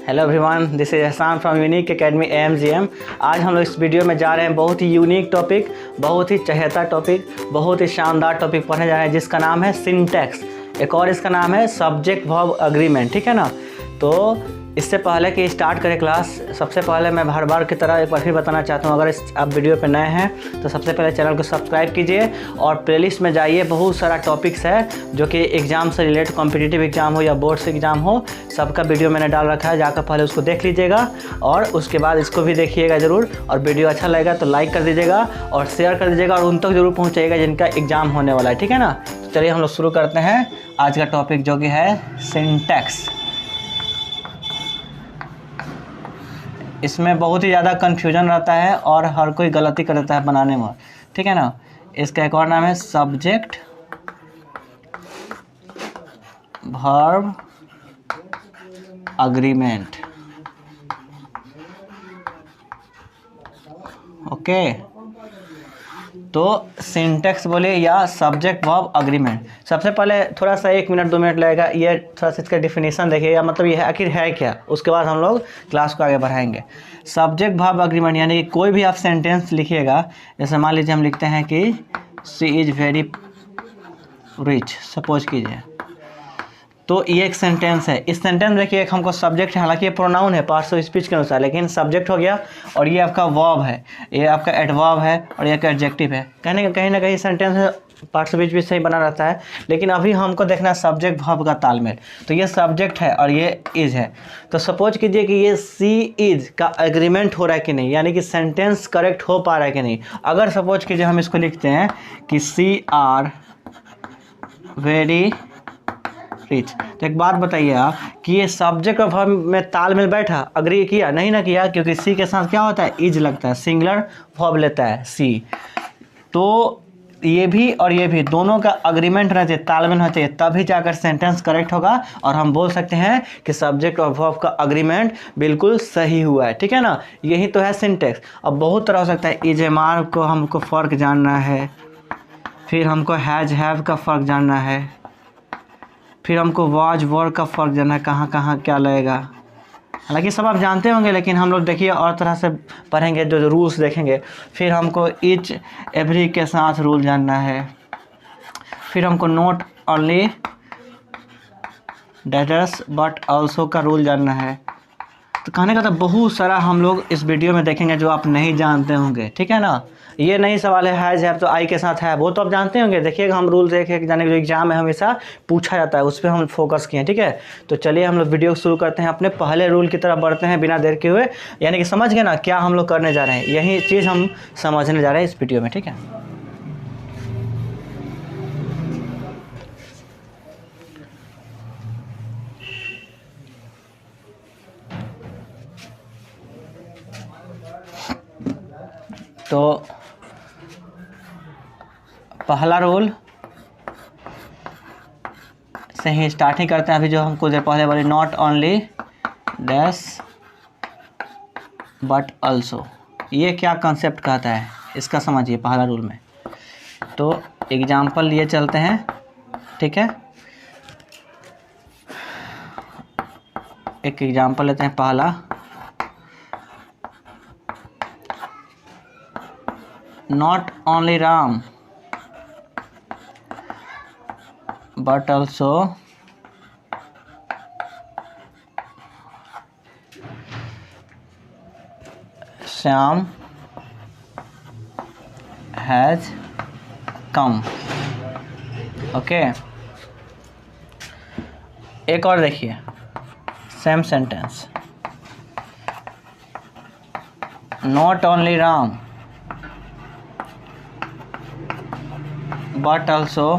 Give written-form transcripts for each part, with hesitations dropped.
Hello everyone, this is एहसान from unique academy AMGM। आज हम लोग इस वीडियो में जा रहे हैं बहुत ही यूनिक टॉपिक, बहुत ही चहेता टॉपिक, बहुत ही शानदार टॉपिक पढ़ने जा रहे हैं जिसका नाम है सिंटैक्स। एक और इसका नाम है सब्जेक्ट वर्ब अग्रीमेंट। ठीक है ना। तो इससे पहले कि स्टार्ट करें क्लास, सबसे पहले मैं हर बार की तरह एक बार फिर बताना चाहता हूँ, अगर आप वीडियो पे नए हैं तो सबसे पहले चैनल को सब्सक्राइब कीजिए और प्लेलिस्ट में जाइए। बहुत सारा टॉपिक्स है जो कि एग्ज़ाम से रिलेटेड, कॉम्पिटिटिव एग्ज़ाम हो या बोर्ड से एग्ज़ाम हो, सबका वीडियो मैंने डाल रखा है। जाकर पहले उसको देख लीजिएगा और उसके बाद इसको भी देखिएगा ज़रूर। और वीडियो अच्छा लगेगा तो लाइक कर दीजिएगा और शेयर कर दीजिएगा और उन तक ज़रूर पहुँचाइएगा जिनका एग्ज़ाम होने वाला है। ठीक है ना। तो चलिए हम लोग शुरू करते हैं आज का टॉपिक जो कि है सिंटैक्स। इसमें बहुत ही ज़्यादा कन्फ्यूजन रहता है और हर कोई गलती कर देता है बनाने में। ठीक है ना। इसका एक और नाम है सब्जेक्ट वर्ब अग्रीमेंट। ओके, तो सिंटैक्स बोले या सब्जेक्ट वर्ब अग्रीमेंट। सबसे पहले थोड़ा सा 1 मिनट 2 मिनट लगेगा, ये थोड़ा सा इसका डिफिनीशन देखिएगा, मतलब ये आखिर है क्या। उसके बाद हम लोग क्लास को आगे बढ़ाएंगे। सब्जेक्ट वर्ब अग्रीमेंट यानी कि कोई भी आप सेंटेंस लिखिएगा, जैसे मान लीजिए हम लिखते हैं कि she is very rich, suppose कीजिए, तो ये एक सेंटेंस है। इस सेंटेंस देखिए एक हमको सब्जेक्ट है, हालांकि ये प्रोनाउन है पार्ट्स ऑफ स्पीच के अनुसार, लेकिन सब्जेक्ट हो गया और ये आपका वर्ब है, ये आपका एडवर्ब है और ये आपका एडजेक्टिव है। कहीं ना कहीं सेंटेंस पार्ट्स ऑफ स्पीच भी सही बना रहता है, लेकिन अभी हमको देखना है सब्जेक्ट वर्ब का तालमेल। तो ये सब्जेक्ट है और ये इज है। तो सपोज कीजिए कि ये सी इज का एग्रीमेंट हो रहा है कि नहीं, यानी कि सेंटेंस करेक्ट हो पा रहा है कि नहीं। अगर सपोज कीजिए हम इसको लिखते हैं कि सी आर वेरी रिच, तो एक बात बताइए आप कि ये सब्जेक्ट और वर्ब में तालमेल बैठा, अग्री किया? नहीं ना किया, क्योंकि सी के साथ क्या होता है, इज लगता है, सिंगुलर वर्ब लेता है सी। तो ये भी और ये भी दोनों का अग्रीमेंट रहना चाहिए, तालमेल होना चाहिए, तभी जाकर सेंटेंस करेक्ट होगा और हम बोल सकते हैं कि सब्जेक्ट और वर्ब का अग्रीमेंट बिल्कुल सही हुआ है। ठीक है ना। यही तो है सिंटैक्स। अब बहुत तरह हो सकता है, इज एम आर को हमको फ़र्क जानना है, फिर हमको हैज हैव का फ़र्क जानना है, फिर हमको वाज वर का फ़र्क जानना है, कहाँ कहाँ क्या लगेगा। हालांकि सब आप जानते होंगे, लेकिन हम लोग देखिए और तरह से पढ़ेंगे, जो रूल्स देखेंगे। फिर हमको ईच एवरी के साथ रूल जानना है, फिर हमको not only debtors but also का रूल जानना है। तो कहने का तो बहुत सारा हम लोग इस वीडियो में देखेंगे जो आप नहीं जानते होंगे। ठीक है ना। ये नहीं सवाल है हैज़ हैव तो आई के साथ है, वो तो आप जानते होंगे। देखिएगा हम रूल देखे जाने के जो एग्जाम है हमेशा पूछा जाता है, उस पर हम फोकस किए हैं। ठीक है। तो चलिए हम लोग वीडियो शुरू करते हैं, अपने पहले रूल की तरफ बढ़ते हैं बिना देर के हुए। यानी कि समझ गए ना क्या हम लोग करने जा रहे हैं, यही चीज़ हम समझने जा रहे हैं इस वीडियो में। ठीक है। तो पहला रूल से ही स्टार्टिंग करते हैं। अभी जो हमको देर पहले बोले not only dash but also, ये क्या कंसेप्ट कहता है इसका समझिए पहला रूल में। तो एग्जाम्पल लिए चलते हैं। ठीक है। एक एग्जाम्पल लेते हैं पहला, not only Ram but also Shyam has come। Okay. एक और देखिए same sentence, not only Ram but also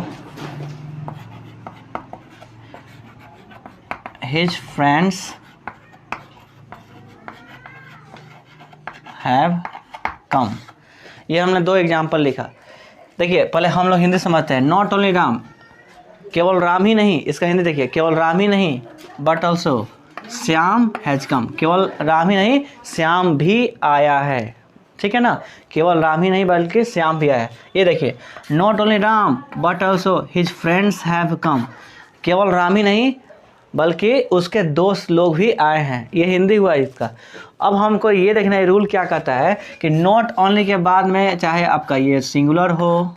his friends have come। ये हमने 2 एग्जाम्पल लिखा। देखिए पहले हम लोग हिंदी समझते हैं। नॉट ओनली राम, केवल राम ही नहीं, इसका हिंदी देखिए, केवल राम ही नहीं but also Shyam has come, केवल राम ही नहीं श्याम भी आया है। ठीक है ना। केवल राम ही नहीं बल्कि श्याम भी आया है। ये देखिए not only Ram but also his friends have come, केवल राम ही नहीं बल्कि उसके दोस्त लोग भी आए हैं। ये हिंदी हुआ इसका। अब हमको ये देखना है रूल क्या कहता है कि नॉट ओनली के बाद में चाहे आपका ये सिंगुलर हो,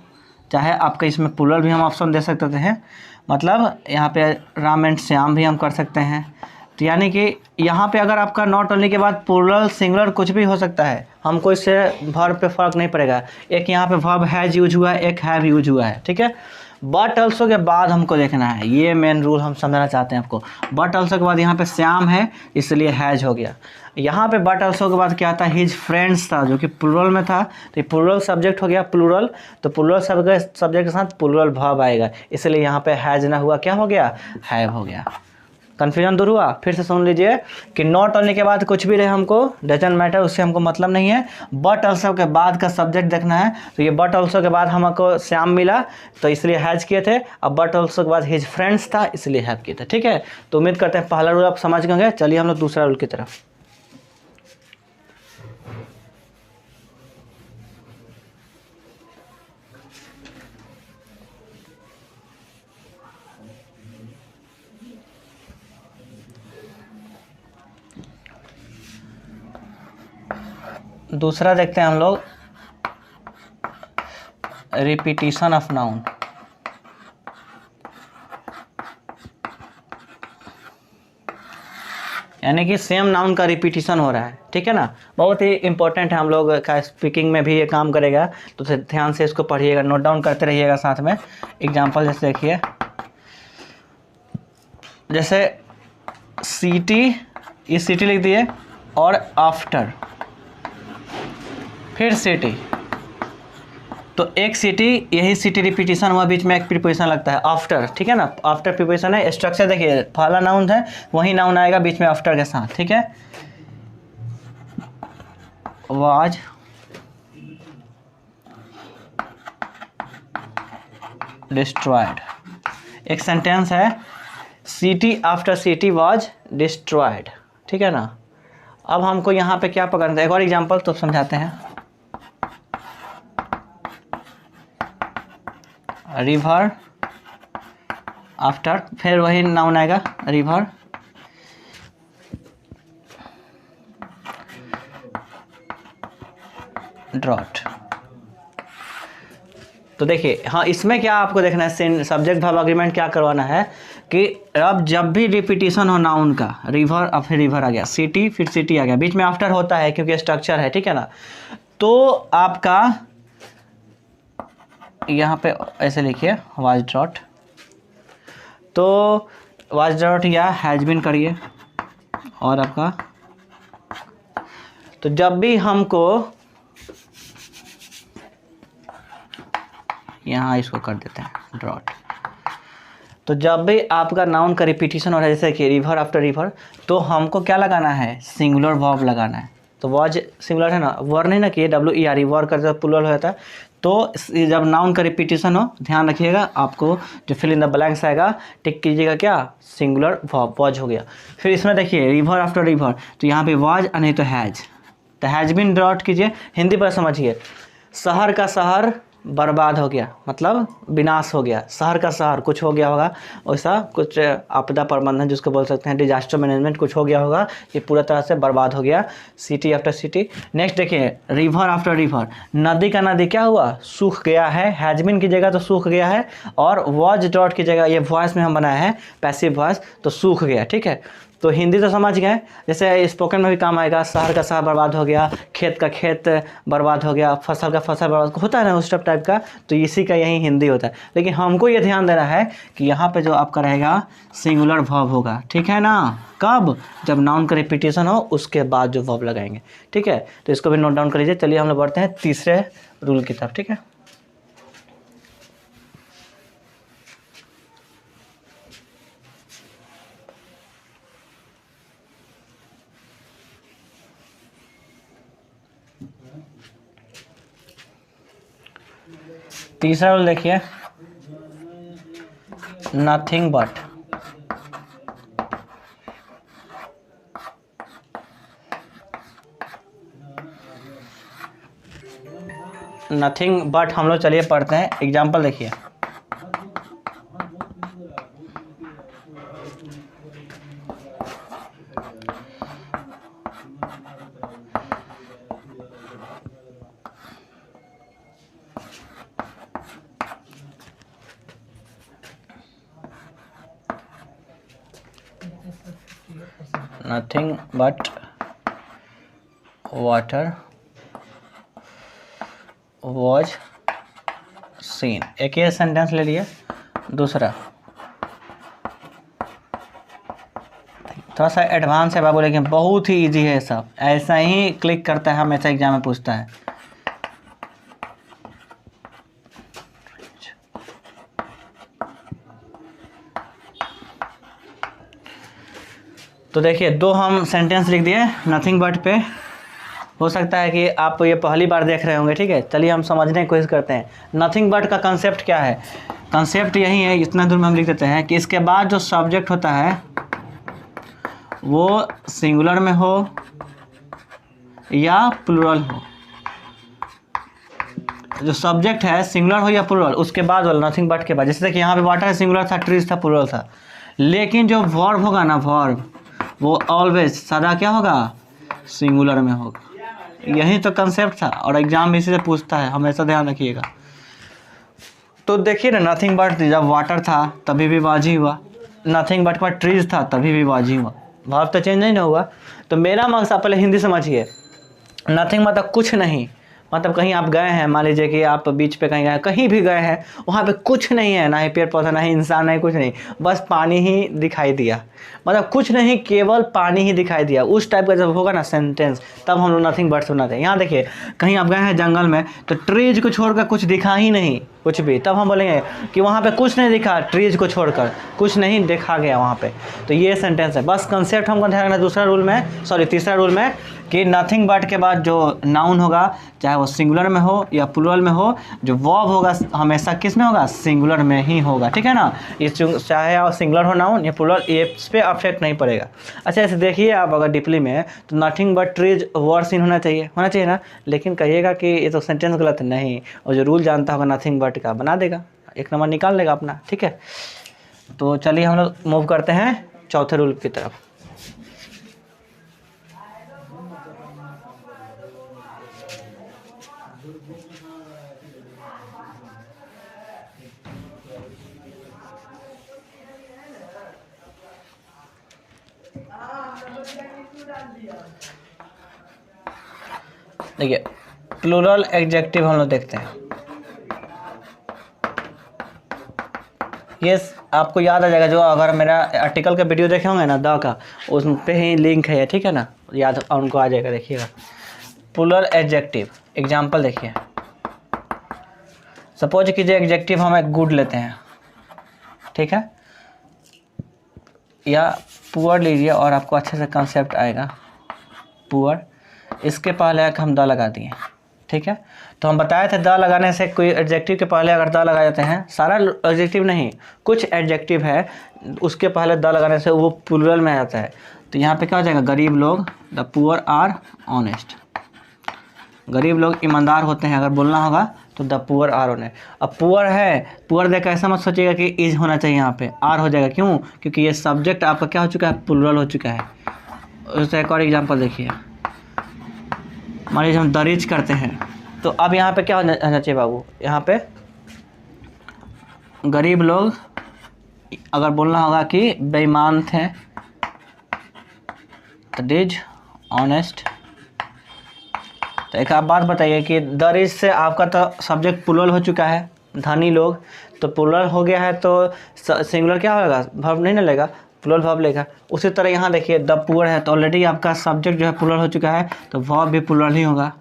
चाहे आपका इसमें प्लूरल भी हम ऑप्शन दे सकते हैं। मतलब यहाँ पे राम एंड श्याम भी हम कर सकते हैं। तो यानी कि यहाँ पे अगर आपका नॉट ओनली के बाद प्लूरल सिंगुलर कुछ भी हो सकता है, हमको इससे वर्ब पे फ़र्क नहीं पड़ेगा। एक यहाँ पे वर्ब हैज़ यूज हुआ है, एक हैव यूज हुआ है, ठीक है। बट ऑल्सो के बाद हमको देखना है, ये मेन रूल हम समझना चाहते हैं आपको। बट ऑल्सो के बाद यहाँ पे श्याम है इसलिए हैज हो गया। यहाँ पे बट ऑल्सो के बाद क्या था, हिज फ्रेंड्स था जो कि प्लूरल में था, तो ये प्लूरल सब्जेक्ट हो गया प्लूरल। तो प्लूरल सब्जेक्ट के साथ प्लूरल वर्ब आएगा, इसलिए यहाँ पे हैज ना हुआ, क्या हो गया, हैव हो गया। कन्फ्यूजन दूर हुआ। फिर से सुन लीजिए कि नॉट ओनली के बाद कुछ भी रहे हमको डजंट मैटर, उससे हमको मतलब नहीं है। बट ऑल्सो के बाद का सब्जेक्ट देखना है। तो ये बट ऑल्सो के बाद हमको श्याम मिला तो इसलिए हैज किए थे। अब बट ऑल्सो के बाद हिज फ्रेंड्स था इसलिए हैव किए थे, ठीक है। तो उम्मीद करते हैं पहला रूल आप समझ गए। चलिए हम लोग दूसरा रूल की तरफ। दूसरा देखते हैं हम लोग, रिपीटिशन ऑफ नाउन। यानी कि सेम नाउन का रिपीटिशन हो रहा है, ठीक है ना। बहुत ही इंपॉर्टेंट है, हम लोग का स्पीकिंग में भी ये काम करेगा, तो ध्यान से इसको पढ़िएगा, नोट डाउन करते रहिएगा साथ में। एग्जांपल जैसे देखिए, जैसे सिटी, ये सिटी लिख दिए और आफ्टर, फिर सिटी, तो एक सिटी, यही सिटी रिपीटिशन हुआ, बीच में एक प्रीपोजिशन लगता है आफ्टर, ठीक है ना। आफ्टर प्रीपोजिशन है। स्ट्रक्चर देखिए, पहला नाउन है वही नाउन आएगा बीच में आफ्टर के साथ, ठीक है। वाज डिस्ट्रॉयड, एक सेंटेंस है, city after city was destroyed, ठीक है ना। अब हमको यहाँ पे क्या पकड़ना है, एक और एग्जांपल तो समझाते हैं। रिवर आफ्टर, फिर वही नाउन आएगा रिवर, ड्रॉट। तो देखिए, हाँ इसमें क्या आपको देखना है, सब्जेक्ट वर्ब एग्रीमेंट क्या करवाना है कि अब जब भी रिपीटिशन हो नाउन का, रिवर अब फिर रिवर आ गया, सिटी फिर सिटी आ गया, बीच में आफ्टर होता है क्योंकि स्ट्रक्चर है, ठीक है ना। तो आपका यहाँ पे ऐसे लिखिए वाज ड्रॉट, तो वाज ड्रॉट या हैज बीन करिए, और आपका तो जब भी हमको यहाँ इसको कर देते हैं ड्रॉट, तो जब भी आपका नाउन का रिपीटिशन हो रहा है जैसे कि रिवर आफ्टर रिवर, तो हमको क्या लगाना है, सिंगुलर वर्ब लगाना है। तो वाज सिंगुलर है ना, वर नहीं ना कि WER, वर का जब प्लूरल हो जाता है। तो जब नाउन का रिपीटिशन हो, ध्यान रखिएगा, आपको जो फिल इन द ब्लैंक्स आएगा टिक कीजिएगा, क्या, सिंगुलर वर्ब, वाज हो गया। फिर इसमें देखिए रिवर आफ्टर रिवर, तो यहाँ पे वाज नहीं तो हैज, तो हैज बीन ड्रॉट कीजिए। हिंदी पर समझिए, शहर का शहर बर्बाद हो गया, मतलब विनाश हो गया, शहर का शहर कुछ हो गया होगा, वैसा कुछ आपदा प्रबंधन जिसको बोल सकते हैं, डिजास्टर मैनेजमेंट कुछ हो गया होगा, ये पूरा तरह से बर्बाद हो गया, सिटी आफ्टर सिटी। नेक्स्ट देखिए, रिवर आफ्टर रिवर, नदी का नदी क्या हुआ, सूख गया है, हैजबिन की जगह तो सूख गया है, और वॉज डॉट की जगह, ये वॉइस में हम बनाया है पैसिव वॉइस, तो सूख गया, ठीक है। तो हिंदी तो समझ गए, जैसे स्पोकन में भी काम आएगा, शहर का शहर बर्बाद हो गया, खेत का खेत बर्बाद हो गया, फसल का फसल बर्बाद होता है ना उस टाइप का, तो इसी का यही हिंदी होता है। लेकिन हमको ये ध्यान देना है कि यहाँ पे जो आपका रहेगा सिंगुलर वर्ब होगा, ठीक है ना। कब, जब नाउन का रिपीटिशन हो उसके बाद जो वर्ब लगाएंगे, ठीक है। तो इसको भी नोट डाउन कर लीजिए। चलिए हम लोग बढ़ते हैं तीसरे रूल की तरफ, ठीक है। तीसरा रूल देखिए, नथिंग बट, नथिंग बट हम लोग चलिए पढ़ते हैं। एग्जाम्पल देखिए, nothing but water was seen. एक ये सेंटेंस ले लिए। दूसरा थोड़ा सा एडवांस है बाबू, लेकिन बहुत ही इजी है सब, ऐसा ही क्लिक करता है हमेशा एग्जाम में पूछता है। तो देखिए दो हम सेंटेंस लिख दिए नथिंग बट पे। हो सकता है कि आप ये पहली बार देख रहे होंगे, ठीक है। चलिए हम समझने की कोशिश करते हैं नथिंग बट का कंसेप्ट क्या है। कंसेप्ट यही है, इतना दूर में हम लिख देते हैं कि इसके बाद जो सब्जेक्ट होता है वो सिंगुलर में हो या प्लूरल हो। जो सब्जेक्ट है सिंगुलर हो या प्लूरल, उसके बाद वाला नथिंग बट के बाद। जैसे कि यहाँ पे वाटर है सिंगुलर था, ट्रीज था प्लूरल था, लेकिन जो वर्ब होगा ना, वर्ब वो ऑलवेज सदा क्या होगा, सिंगुलर में होगा। यही तो कंसेप्ट था और एग्जाम में इसी से पूछता है, हमेशा ध्यान रखिएगा। तो देखिए ना, नथिंग बट जब वाटर था तभी भी वाजी हुआ, नथिंग बट के बाद ट्रीज था तभी भी वाजी हुआ, वर्ब तो चेंज नहीं ना हुआ। तो मेरा मकसद, पहले हिंदी समझिए। नथिंग मतलब कुछ नहीं, मतलब कहीं आप गए हैं, मान लीजिए कि आप बीच पे कहीं गए, कहीं भी गए हैं, वहाँ पे कुछ नहीं है, ना ही पेड़ पौधा, ना ही इंसान, ना ही कुछ नहीं, बस पानी ही दिखाई दिया। मतलब कुछ नहीं, केवल पानी ही दिखाई दिया। उस टाइप का जब होगा ना सेंटेंस, तब हम लोग नथिंग बट से बनाते हैं। यहाँ देखिए, कहीं आप गए हैं जंगल में, तो ट्रीज को छोड़कर कुछ दिखा ही नहीं कुछ भी, तब हम बोलेंगे कि वहाँ पे कुछ नहीं दिखा, ट्रीज को छोड़कर कुछ नहीं देखा गया वहाँ पे। तो ये सेंटेंस है। बस कंसेप्ट हमको ध्यान रखना। दूसरा रूल में, सॉरी तीसरा रूल में, कि नथिंग बट के बाद जो नाउन होगा, चाहे वो सिंगुलर में हो या प्लूरल में हो, जो वर्ब होगा हमेशा किस में होगा, सिंगुलर में ही होगा, ठीक है ना। ये चाहे सिंगुलर हो नाउन या प्लूरल, ये इस पर अफेक्ट नहीं पड़ेगा। अच्छा ऐसे देखिए आप अगर डीपली में, तो nothing but trees word seen होना चाहिए ना। लेकिन कहिएगा कि ये तो सेंटेंस गलत है, नहीं, और जो रूल जानता होगा नथिंग बट का बना देगा, एक नंबर निकाल लेगा अपना, ठीक है। तो चलिए हम लोग मूव करते हैं चौथे रूल की तरफ। देखिए प्लूरल एडजेक्टिव हम लोग देखते हैं। ये आपको याद आ जाएगा, जो अगर मेरा आर्टिकल का वीडियो देखे होंगे ना द का, उस पे ही लिंक है, ठीक है ना, याद उनको आ जाएगा। देखिएगा प्लूरल एडजेक्टिव एग्जांपल देखिए। सपोज कीजिए एडजेक्टिव हम एक गुड लेते हैं, ठीक है, या पुअर लीजिए और आपको अच्छे से कंसेप्ट आएगा। पुअर, इसके पहले हम द लगा दिए, ठीक है। तो हम बताए थे द लगाने से, कोई एडजेक्टिव के पहले अगर द लगा जाते हैं, सारा एडजेक्टिव नहीं, कुछ एडजेक्टिव है उसके पहले द लगाने से वो प्लूरल में आ जाता है। तो यहाँ पे क्या हो जाएगा, गरीब लोग, द पुअर आर ऑनेस्ट, गरीब लोग ईमानदार होते हैं, अगर बोलना होगा तो द पुअर आर ऑनेस्ट। अब पुअर है, पुअर देखकर ऐसा मत सोचिएगा कि इज होना चाहिए, यहाँ पे आर हो जाएगा, क्यों, क्योंकि ये सब्जेक्ट आपका क्या हो चुका है, प्लूरल हो चुका है। उससे एक और एग्जाम्पल देखिए, मान लीजिए हम दरिज करते हैं, तो अब यहाँ पे क्या होना चाहिए बाबू, यहाँ पे गरीब लोग अगर बोलना होगा कि बेईमान थे, डिज ऑनेस्ट। तो एक आप बात बताइए कि दरिज से आपका तो सब्जेक्ट प्लूरल हो चुका है, धनी लोग, तो प्लूरल हो गया है, तो सिंगुलर क्या होगा, वर्ब नहीं ना लेगा, प्लूरल वर्ब लेगा। उसी तरह यहाँ देखिए द पुअर है, तो ऑलरेडी आपका सब्जेक्ट जो है प्लूरल हो चुका है, तो वर्ब भी प्लूरल ही होगा।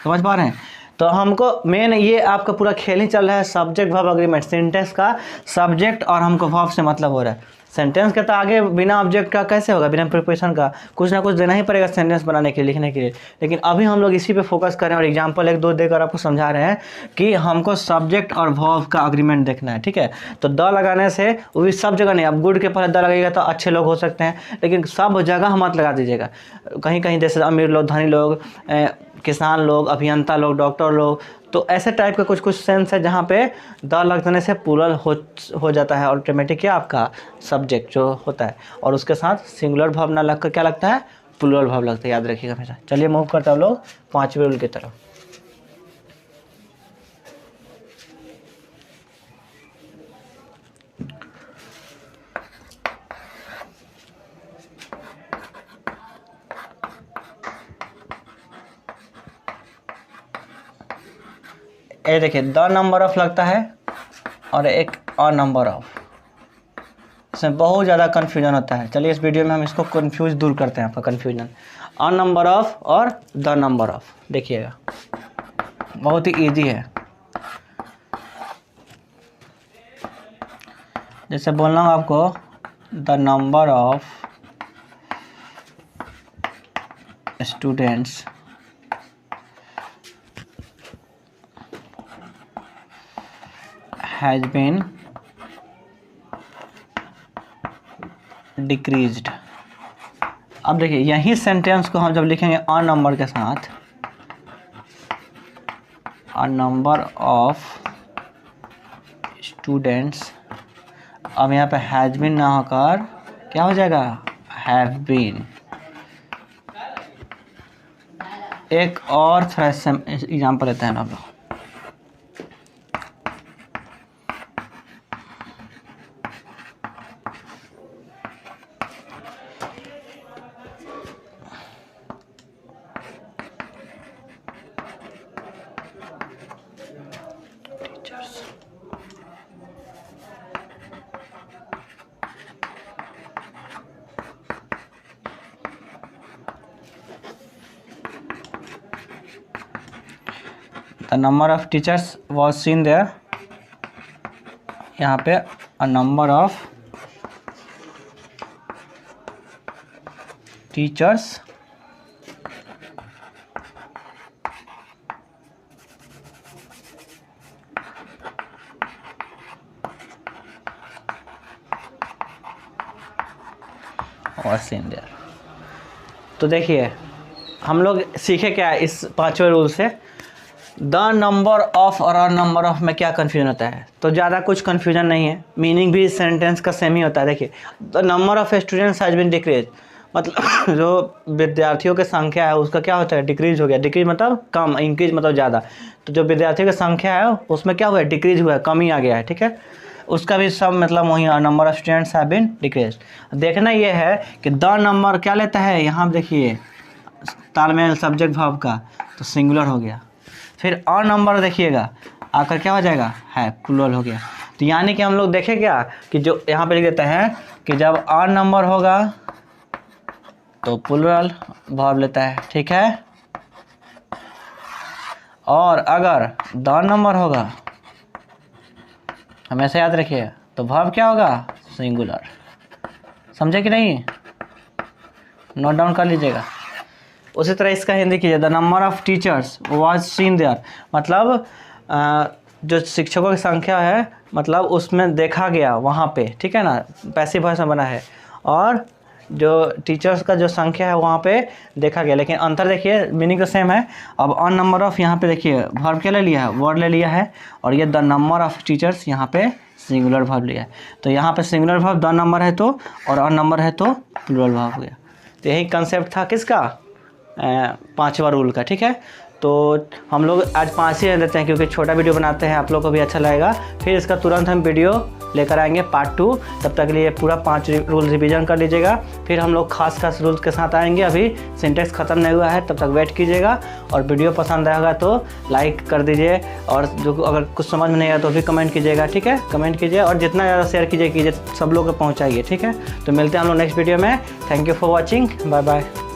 समझ पा रहे हैं। तो हमको मेन ये आपका पूरा खेल ही चल रहा है, सब्जेक्ट वर्ब एग्रीमेंट। सेंटेंस का सब्जेक्ट और हमको वर्ब से मतलब हो रहा है। सेंटेंस के तो आगे बिना ऑब्जेक्ट का कैसे होगा, बिना प्रिपोजिशन का कुछ ना कुछ देना ही पड़ेगा सेंटेंस बनाने के लिए, लिखने के लिए। लेकिन अभी हम लोग इसी पे फोकस कर रहे हैं और एग्जांपल एक दो देकर आपको समझा रहे हैं कि हमको सब्जेक्ट और वर्ब का एग्रीमेंट देखना है, ठीक है। तो द लगाने से वो भी सब जगह नहीं, अब गुड के पहले द लगेगा तो अच्छे लोग हो सकते हैं, लेकिन सब जगह मत लगा दीजिएगा। कहीं कहीं जैसे अमीर लोग, धनी लोग, किसान लोग, अभियंता लोग, डॉक्टर लोग, तो ऐसे टाइप का कुछ कुछ सेंस है जहाँ पे द लग जाने से प्लूरल हो जाता है ऑटोमेटिक, क्या आपका सब्जेक्ट जो होता है, और उसके साथ सिंगुलर वर्ब ना लगकर क्या लगता है, प्लूरल वर्ब लगता है, याद रखिएगा हमेशा। चलिए मूव करते हैं हम लोग पांचवें रूल की तरफ। ये देखिए द नंबर ऑफ लगता है और एक अ नंबर ऑफ, इसमें बहुत ज़्यादा कन्फ्यूजन होता है। चलिए इस वीडियो में हम इसको कन्फ्यूज दूर करते हैं, आपका कन्फ्यूजन। अ नंबर ऑफ और द नंबर ऑफ, देखिएगा बहुत ही ईजी है। जैसे बोल रहा हूँ आपको, the number of students has been decreased. अब देखिए यही सेंटेंस को हम जब लिखेंगे अ नंबर के साथ, अ नंबर ऑफ स्टूडेंट्स, अब यहाँ पे हैज बीन ना होकर क्या हो जाएगा, हैव बीन। एक और थोड़ा एग्जाम्पल लेते हैं हम लोग। The number of teachers was seen there, यहाँ पे a number of teachers was seen there। तो देखिए हम लोग सीखे क्या है इस पांचवें रूल से, द नंबर ऑफ और अ नंबर ऑफ में क्या कन्फ्यूजन होता है। तो ज़्यादा कुछ कन्फ्यूजन नहीं है, मीनिंग भी सेंटेंस का सेम ही होता है। देखिए the number of students has been decrease, मतलब जो विद्यार्थियों की संख्या है उसका क्या होता है, डिक्रीज हो गया। डिक्रीज मतलब कम, इंक्रीज मतलब ज़्यादा। तो जो विद्यार्थियों की संख्या है उसमें क्या हुआ है, डिक्रीज हुआ है, कमी आ गया है, ठीक है। उसका भी सब मतलब वही, number of students have been decrease. देखना ये है कि द नंबर क्या लेता है, यहाँ देखिए तालमेल सब्जेक्ट वर्ब का, तो सिंगुलर हो गया। फिर अ नंबर देखिएगा आकर क्या हो जाएगा, है, प्लूरल हो गया। तो यानी कि हम लोग देखें क्या कि जो यहाँ पे लिख देते हैं कि जब अ नंबर होगा तो प्लूरल वर्ब लेता है, ठीक है। और अगर द नंबर होगा, हमेशा याद रखिए, तो वर्ब क्या होगा, सिंगुलर। समझे कि नहीं, नोट डाउन कर लीजिएगा। उसी तरह इसका हिंदी कीजिए, the number of teachers was seen there, मतलब जो शिक्षकों की संख्या है मतलब उसमें देखा गया वहाँ पे, ठीक है ना, पैसिव वॉइस में बना है। और जो टीचर्स का जो संख्या है वहाँ पे देखा गया, लेकिन अंतर देखिए मीनिंग तो सेम है। अब ऑन नंबर ऑफ यहाँ पे देखिए वर्ब क्या ले लिया है, वर्ड ले लिया है, और ये द नंबर ऑफ टीचर्स यहाँ पे सिंगुलर वर्ब लिया है। तो यहाँ पे सिंगुलर वर्ब द नंबर है तो, और ऑन नंबर है तो प्लूरल वर्ब हो गया। तो यही कंसेप्ट था किसका, पांचवा रूल का, ठीक है। तो हम लोग आज 5 ही देते हैं क्योंकि छोटा वीडियो बनाते हैं, आप लोग को भी अच्छा लगेगा। फिर इसका तुरंत हम वीडियो लेकर आएंगे पार्ट 2। तब तक के लिए पूरा 5 रूल रिवीजन कर लीजिएगा। फिर हम लोग खास रूल्स के साथ आएंगे। अभी सिंटेक्स ख़त्म नहीं हुआ है, तब तक वेट कीजिएगा। और वीडियो पसंद आएगा तो लाइक कर दीजिए, और जो अगर कुछ समझ में नहीं आया तो भी कमेंट कीजिएगा, ठीक है। कमेंट कीजिए और जितना ज़्यादा शेयर कीजिए सब लोग को पहुँचाइए, ठीक है। तो मिलते हैं हम लोग नेक्स्ट वीडियो में। Thank you for watching, bye bye.